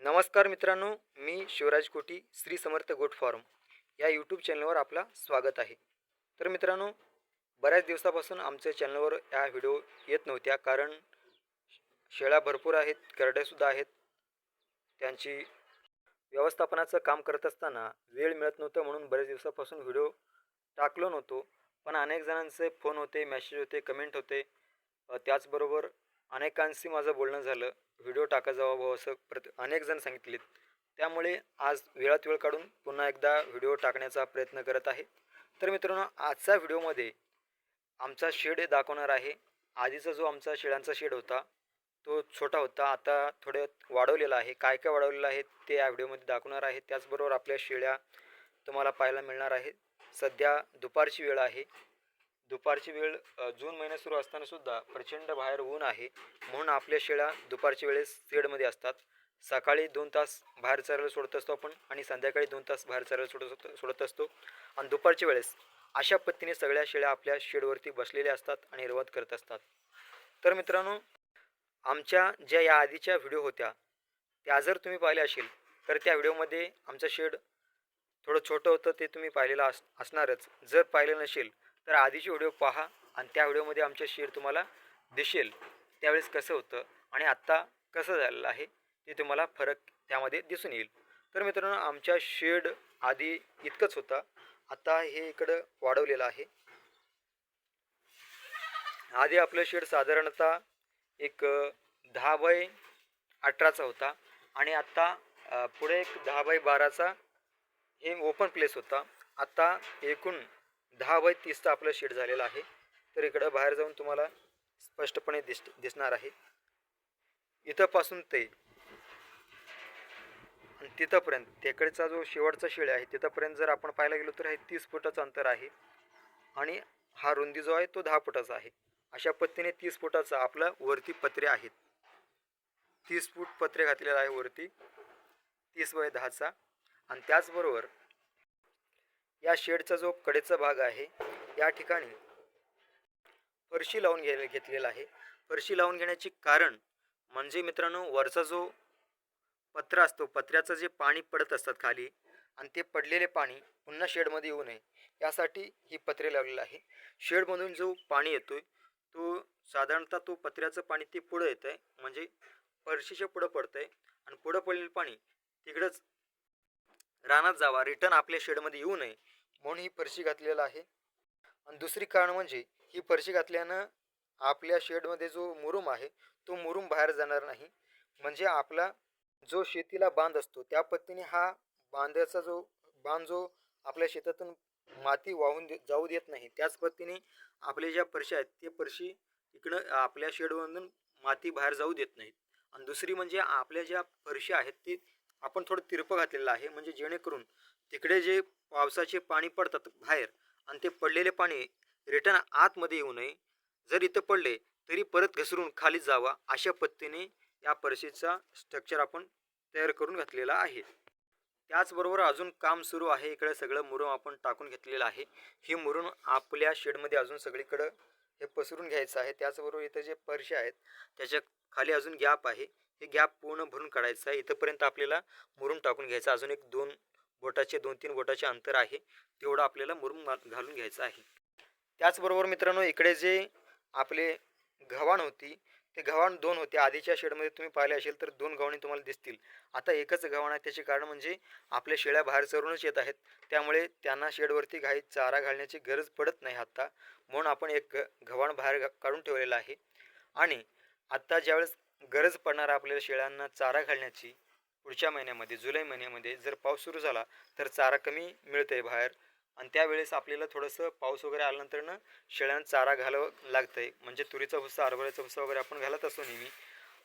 नमस्कार मित्रांनो, मी शिवराज कोटी श्री समर्थ गोट फार्म या यूट्यूब चॅनलवर आपला स्वागत आहे. तर मित्रांनो, बऱ्याच दिवसापासून आमच्या चॅनलवर या व्हिडिओ येत नव्हत्या कारण शेळ्या भरपूर आहेत, करड्यासुद्धा आहेत. त्यांची व्यवस्थापनाचं काम करत असताना वेळ मिळत नव्हतं म्हणून बऱ्याच दिवसापासून व्हिडिओ टाकलो नव्हतो. पण अनेक जणांचे फोन होते, मेसेज होते, कमेंट होते. त्याचबरोबर अनेकांशी माझं बोलणं झालं, व्हिडिओ टाका जावा भाऊ असं अनेक जण सांगितलेत. त्यामुळे आज वेळात वेळ काढून पुन्हा एकदा व्हिडिओ टाकण्याचा प्रयत्न करत आहे. तर मित्रांनो, आजच्या व्हिडिओमध्ये आमचा शेड दाखवणार आहे. आधीचा जो आमचा शेळ्यांचा शेड होता तो छोटा होता, आता थोडं वाढवलेला आहे. काय काय वाढवलेलं आहे ते या व्हिडिओमध्ये दाखवणार आहे. त्याचबरोबर आपल्या शेळ्या तुम्हाला पाहायला मिळणार आहेत. सध्या दुपारची वेळ आहे. दुपारची वेळ जून महिना सुरू असताना सुद्धा प्रचंड बाहेर ऊन आहे, म्हणून आपल्या शेळ्या दुपारच्या वेळेस शेडमध्ये असतात. सकाळी 2 तास बाहेर चरायला सोडत असतो आपण आणि संध्याकाळी 2 तास बाहेर चरायला सोडत असतो. आणि दुपारच्या वेळेस अशा पद्धतीने सगळ्या शेळ्या आपल्या शेडवरती बसलेल्या असतात आणि रवत करत असतात. तर मित्रांनो, आमच्या ज्या या आधीच्या व्हिडिओ होत्या त्या जर तुम्ही पाहिल्या असेल तर त्या व्हिडिओमध्ये आमचं शेड थोडं छोटं होतं, ते तुम्ही पाहिलेलं असणारच. जर पाहिलं नसेल तर आधीचे व्हिडिओ पहा आणि त्या व्हिडिओमध्ये आमचं शेड तुम्हाला दिसेल त्यावेळेस कसं होतं आणि आत्ता कसं झालेलं आहे ते तुम्हाला फरक त्यामध्ये दिसून येईल. तर मित्रांनो, आमच्या शेड आधी इतकंच होता, आता हे इकडं वाढवलेलं आहे. आधी आपलं शेड साधारणतः एक 10x18चा होता आणि आत्ता पुढे एक 10x12चा हे ओपन प्लेस होता. आता एकूण 10x30चा आपलं शेड झालेलं आहे. तर इकडं बाहेर जाऊन तुम्हाला स्पष्टपणे दिसणार आहे. इथंपासून ते आणि तिथंपर्यंत टेकडीचा जो शेवटचा शेड आहे तिथंपर्यंत जर आपण पाहायला गेलो तर हे 30 फुटाचं अंतर आहे आणि हा रुंदी जो आहे तो 10 फुटाचा आहे. अशा पद्धतीने 30 फुटाचा आपला वरती पत्रे आहेत. 30 फूट पत्रे घातलेला आहे वरती 30x10चा. आणि त्याचबरोबर या शेडचा जो कडेचा भाग आहे या ठिकाणी फरशी लावून घेतलेला आहे. फरशी लावून घेण्याचे कारण म्हणजे मित्रांनो, वरचा जो पत्रा असतो, पत्र्याचं जे पाणी पडत असतात खाली आणि ते पडलेले पाणी पुन्हा शेडमध्ये येऊ नये यासाठी ही पत्रे लावलेलं आहे. शेडमधून जो पाणी येतोय तो साधारणतः तो पत्र्याचं पाणी ते पुढं येत आहे, म्हणजे फरशीच्या पुढं पडतं आहे आणि पुढं पडलेलं पाणी तिकडंच रानात जावा, रिटर्न आपल्या शेडमध्ये येऊ नये म्हणून ही फरशी घातलेलं आहे. आणि दुसरी कारण म्हणजे ही फरशी घातल्यानं आपल्या शेडमध्ये जो मुरुम आहे तो मुरुम बाहेर जाणार नाही. म्हणजे आपला जो शेतीला बांध असतो त्या पद्धतीने हा बांधाचा जो बांध जो आपल्या शेतातून माती वाहून जाऊ देत नाही, त्याच पद्धतीने आपल्या ज्या फरशी आहेत ते फरशी इकडं आपल्या शेडमधून माती बाहेर जाऊ देत नाहीत. आणि दुसरी म्हणजे आपल्या ज्या फरशी आहेत ते आपण थोडं तिरपं घातलेलं आहे, म्हणजे जेणेकरून तिकडे जे पावसाचे पाणी पडतात बाहेर आणि ते पडलेले पाणी रिटर्न आतमध्ये येऊ नये. जर इथं पडले तरी परत घसरून खाली जावा अशा पद्धतीने या फरशीचा स्ट्रक्चर आपण तयार करून घातलेला आहे. त्याचबरोबर अजून काम सुरू आहे. इकडे सगळं मुरुम आपण टाकून घेतलेलं आहे. ही मुरुम आपल्या शेडमध्ये अजून सगळीकडं हे पसरून घ्यायचं आहे. त्याचबरोबर इथं जे फरशी आहेत त्याच्या खाली अजून गॅप आहे, हे गॅप पूर्ण भरून काढायचं आहे. इथंपर्यंत आपल्याला मुरुम टाकून घ्यायचं. अजून एक 2-3 बोटाचे अंतर आहे, तेवढं आपल्याला मुरुम घालून घ्यायचं आहे. त्याचबरोबर मित्रांनो, इकडे जे आपले गव्हाण होती ते गव्हाण 2 होते. आधीच्या शेडमध्ये तुम्ही पाहिले असेल तर 2 गव्हाणी तुम्हाला दिसतील. आता एकच गव्हाण आहे. त्याचे कारण म्हणजे आपल्या शेळ्या बाहेर चरूनच येत आहेत, त्यामुळे त्यांना शेडवरती घाईत चारा घालण्याची गरज पडत नाही आता, म्हणून आपण एक गव्हाण बाहेर काढून ठेवलेला आहे. आणि आत्ता ज्यावेळेस गरज पडणार आपल्याला शेळ्यांना चारा घालण्याची पुढच्या महिन्यामध्ये जुलै महिन्यामध्ये जर पाऊस सुरू झाला तर चारा कमी मिळतंय बाहेर आणि त्यावेळेस आपल्याला थोडंसं पाऊस वगैरे आल्यानंतरनं शेळ्यांना चारा घालावं लागतंय. म्हणजे तुरीचा भुस्सा, हरभऱ्याचा भुस्सा वगैरे आपण घालत असतो नेहमी,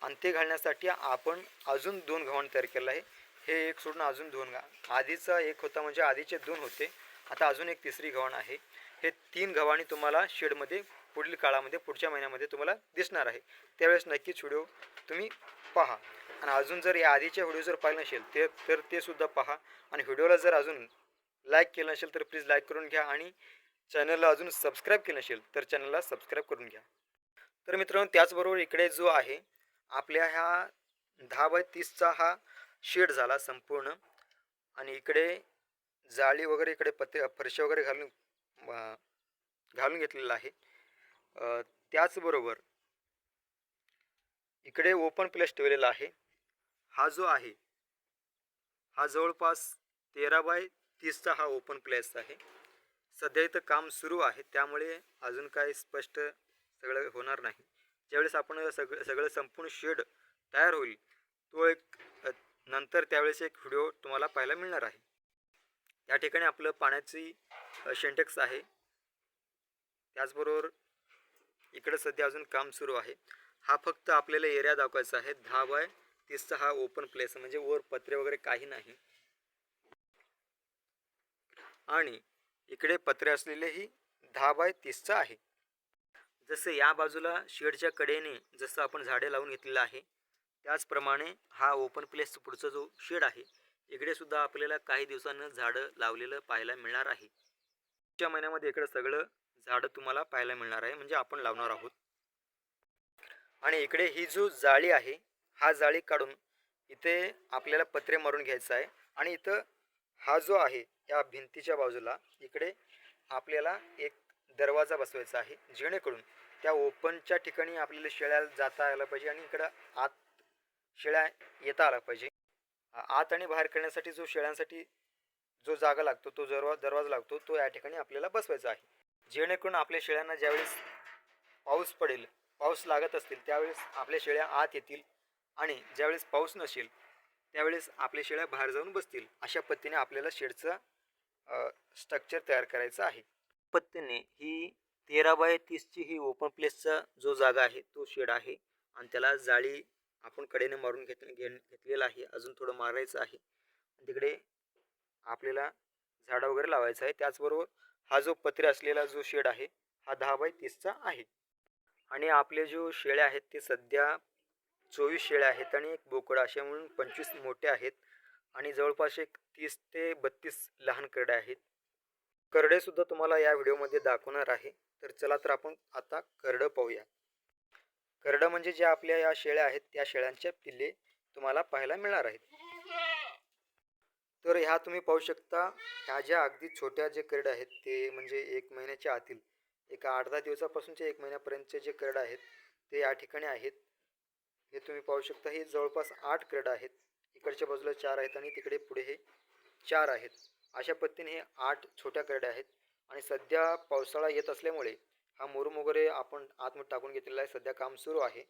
आणि ते घालण्यासाठी आपण अजून 2 गव्हाण तयार केलं आहे. हे एक सोडून अजून 2 आधीचा एक होता, म्हणजे आधीचे 2 होते, आता अजून एक तिसरी गव्हाण आहे. हे 3 गव्हाणी तुम्हाला शेडमध्ये पुढील काळामध्ये पुढच्या महिन्यामध्ये तुम्हाला दिसणार आहे. त्यावेळेस नक्कीच व्हिडिओ तुम्ही पहा. आणि अजून जर या आधीच्या व्हिडिओ जर पाहिलं नसेल तर ते सुद्धा पहा. आणि व्हिडिओला जर अजून लाईक केलं नसेल तर प्लीज लाईक करून घ्या आणि चॅनलला अजून सबस्क्राईब केलं नसेल तर चॅनलला सबस्क्राईब करून घ्या. तर मित्रांनो, त्याचबरोबर इकडे जो आहे आपल्या ह्या 10x30चा हा शेड झाला संपूर्ण. आणि इकडे जाळी वगैरे, इकडे फरशी वगैरे घालून घेतलेला आहे. त्याचबरोबर इकडे ओपन प्लेस ठेवलेला आहे. हा जो आहे हा जवळपास 13x30चा हा ओपन प्लेस आहे. सध्या इथं काम सुरू आहे, त्यामुळे अजून काही स्पष्ट सगळं होणार नाही. ज्यावेळेस आपण सगळं संपूर्ण शेड तयार होईल, तो एक नंतर त्यावेळेस एक व्हिडिओ तुम्हाला पाहायला मिळणार आहे. या ठिकाणी आपलं पाण्याची सिंटेक्स आहे. त्याचबरोबर इकडे सध्या अजून काम सुरू आहे. हा फक्त आपल्याला एरिया दाखवायचा आहे. 10x30चा हा ओपन प्लेस, म्हणजे वर पत्रे वगैरे काही नाही. आणि इकडे पत्रे असलेले ही 10x30चा आहे. जसे या बाजूला शेडच्या कडेने जसं आपण झाडे लावून घेतलेलं आहे, त्याचप्रमाणे हा ओपन प्लेस पुढचा जो शेड आहे, इकडे सुद्धा आपल्याला काही दिवसांनी झाडं लावलेलं पाहायला मिळणार आहे. पुढच्या महिन्यामध्ये इकडे सगळं झाडं तुम्हाला पाहायला मिळणार आहे, म्हणजे आपण लावणार आहोत. आणि इकडे ही जो जाळी आहे, हा जाळी काढून इथे आपल्याला पत्रे मारून घ्यायचं आहे. आणि इथं हा जो आहे या भिंतीच्या बाजूला इकडे आपल्याला एक दरवाजा बसवायचा आहे, जेणेकरून त्या ओपनच्या ठिकाणी आपल्याला शेळ्या जाता आलं पाहिजे आणि इकडं आत शेळ्या येता आला पाहिजे. आत आणि बाहेर करण्यासाठी जो शेळ्यांसाठी जो जागा लागतो, तो दरवाजा लागतो, तो या ठिकाणी आपल्याला बसवायचा आहे. जेणेकरून आपल्या शेळ्यांना ज्यावेळेस पाऊस पडेल, पाऊस लागत असतील, त्यावेळेस आपल्या शेळ्या आत येतील. आणि ज्यावेळेस पाऊस नसेल त्यावेळेस आपल्या शेळ्या बाहेर जाऊन बसतील. अशा पद्धतीने आपल्याला शेडचा स्ट्रक्चर तयार करायचं आहे. पद्धतीने ही 13x30ची ही ओपन प्लेसचा जो जागा आहे तो शेड आहे. आणि त्याला जाळी आपण कडेने मारून घेतलेला आहे. अजून थोडं मारायचं आहे. तिकडे आपल्याला झाडं वगैरे लावायचं आहे. त्याचबरोबर हा जो पत्रे असलेला जो शेड आहे हा 10x30चा आहे. आणि आपले जो शेळ्या आहेत ते सध्या 24 शेळ्या आहेत आणि एक बोकड, अशा म्हणून 25 मोठे आहेत. आणि जवळपास एक 30 ते 32 लहान करडे आहेत. करडे सुद्धा तुम्हाला या व्हिडिओमध्ये दाखवणार आहे. तर चला तर आपण आता करडं पाहूया. करडं म्हणजे ज्या आपल्या या शेळ्या आहेत त्या शेळ्यांच्या पिल्ले तुम्हाला पाहायला मिळणार आहेत. तर ह्या तुम्ही पाहू शकता, ह्या ज्या अगदी छोट्या जे करडे आहेत ते म्हणजे 1 महिन्याच्या आतील, एका 8-10 दिवसापासूनचे 1 महिन्यापर्यंतचे जे करडे आहेत ते या ठिकाणी आहेत. हे तुम्ही पाहू शकता, हे जवळपास 8 करडे आहेत. इकडच्या बाजूला 4 आहेत आणि तिकडे पुढे हे 4 आहेत. अशा पद्धतीने हे 8 छोट्या करड्या आहेत. आणि सध्या पावसाळा येत असल्यामुळे हा मुरुम वगैरे आपण आतमध्ये टाकून घेतलेला आहे. सध्या काम सुरू आहे.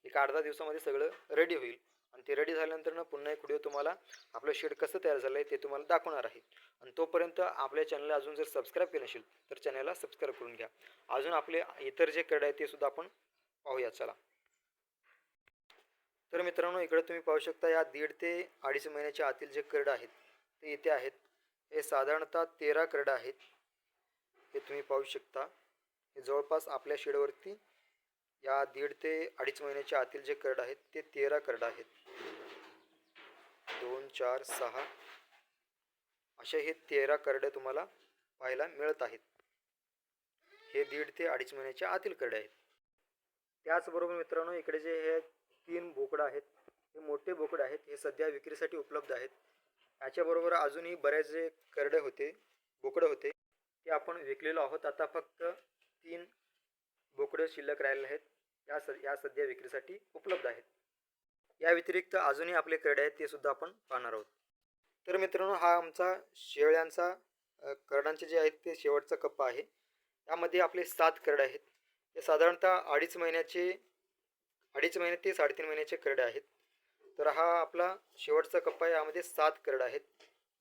एक 8-10 दिवसामध्ये सगळं रेडी होईल. आणि ते रेडी झाल्यानंतर पुन्हा एक व्हिडिओ तुम्हाला आपलं शेड कसं तयार झालं आहे ते तुम्हाला दाखवणार आहे. आणि तोपर्यंत आपल्या चॅनलला अजून जर सबस्क्राईब केलं नसेल तर चॅनलला सबस्क्राईब करून घ्या. अजून आपले इतर जे करडे आहेत ते सुद्धा आपण पाहूया. चला तर मित्रांनो, इकडे तुम्ही पाहू शकता या 1.5 ते 2.5 महिन्याच्या आतील जे करडे आहेत ते इथे आहेत. हे साधारणतः 13 करडे आहेत. हे तुम्ही पाहू शकता. हे जवळपास आपल्या शेडवरती या 1.5 ते 2.5 महिन्याच्या आतील जे करडे आहेत ते 13 करडे आहेत. 2, 4, 6 असे हे 13 करडे तुम्हाला पाहायला मिळत आहेत. हे 1.5 ते 2.5 महिन्याच्या आतील करडे आहेत. त्याचबरोबर मित्रांनो, इकडे जे हे 3 बोकडं आहेत, हे मोठे बोकडे आहेत. हे सध्या विक्रीसाठी उपलब्ध आहेत. याच्याबरोबर अजूनही बरेच जे करडे होते, बोकडे होते, ते आपण विकलेलो आहोत. आता फक्त 3 बोकडे शिल्लक राहिले आहेत. या सध्या विक्रीसाठी उपलब्ध आहेत. या व्यतिरिक्त अजूनही आपले करडे आहेत ते सुद्धा आपण पाहणार आहोत. तर मित्रांनो, हा आमचा शेळ्यांचा करडांचे जे आहेत ते शेवटचा कप्पा आहे. यामध्ये आपले 7 करडे आहेत. हे साधारणतः 2.5 महिने ते 3.5 महिन्याचे करडे आहेत. तर हा आपला शेवटचा कप्पा आहे. यामध्ये 7 करडे आहेत.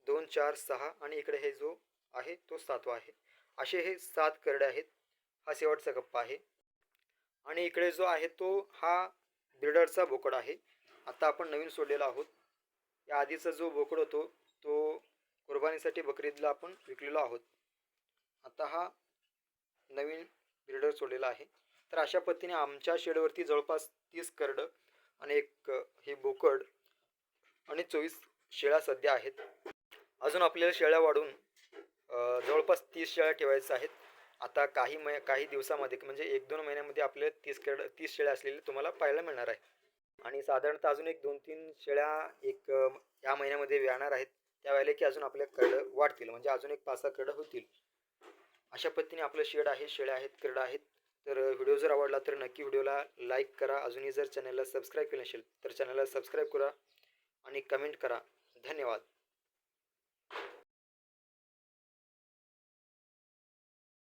2, 4, 6 आणि इकडे हे जो आहे तो 7वा आहे. असे हे 7 करडे आहेत. हा शेवटचा कप्पा आहे. आणि इकडे जो आहे तो हा ब्रीडरचा बोकड आहे. आता आपण नवीन सोडलेला आहोत. या आधीचा जो बोकड होतो तो कुर्बानीसाठी बकरीदला आपण विकलेलो आहोत. आता हा नवीन ब्रीडर सोडलेला आहे. तर अशा पद्धतीने आमच्या शेडवरती जवळपास 30 करडं आणि एक हे बोकड आणि 24 शेळ्या सध्या आहेत. अजून आपल्याला शेळ्या वाढून जवळपास 30 शेळ्या ठेवायच्या आहेत. आता काही दिवसामध्ये म्हणजे 1-2 महिन्यामध्ये आपल्याला 30 शेळ्या असलेले तुम्हाला पाहायला मिळणार आहे. आणि साधारणतः अजून एक 2-3 शेळ्या या महिन्यामध्ये व्याणार आहेत. त्यावेळेला की अजून आपल्या करडं वाढतील, म्हणजे अजून एक 5-6 करडं होतील. अशा पद्धतीने आपलं शेड आहे, शेळ्या आहेत, करडं आहेत. तर व्हिडिओ जर आवडला तर नक्की व्हिडिओला लाईक करा. अजूनही जर चॅनलला सबस्क्राईब केलं नसेल तर चॅनलला सबस्क्राईब करा आणि कमेंट करा. धन्यवाद.